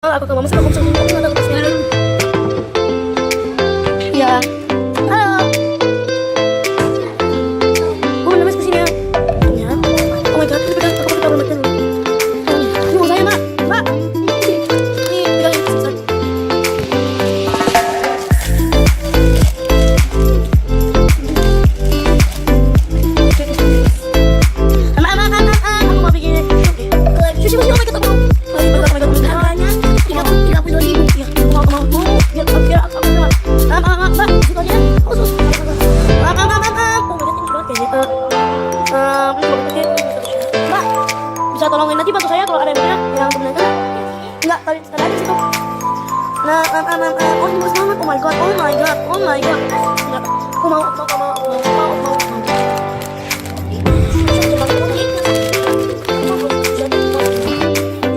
Aku ke mama suka aku ada kertasnya. Iya. Halo. Oh, namanya kesini ya. Ya. Oh my god, aku pakai kabel makin dulu. Ini mau saya, Mak. Mak. Ini pegang ini sisa. Aku mau bikin sushi oh my god, aku mau. Bisa tolongin nanti bantu saya kalau ada yang punya yang kebenaran enggak tadi ada di situ. Nah, oh ini bagus banget. Oh my god, enggak, aku mau.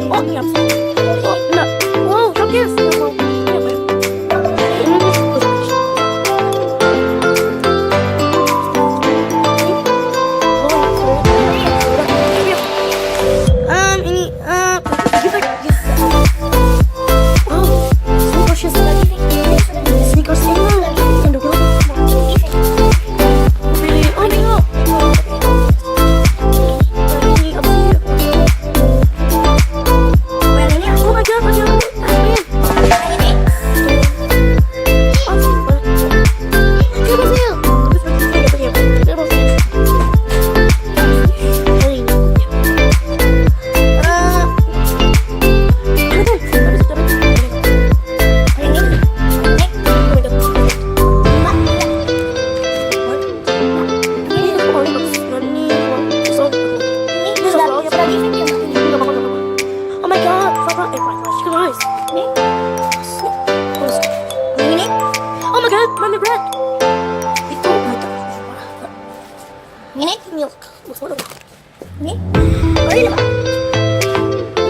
Oh ini apa? Oh enggak, wow showcase nggak mau. Ini apa ya? Mami bread itu ini milk ini oh ini apa?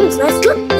It's nice good.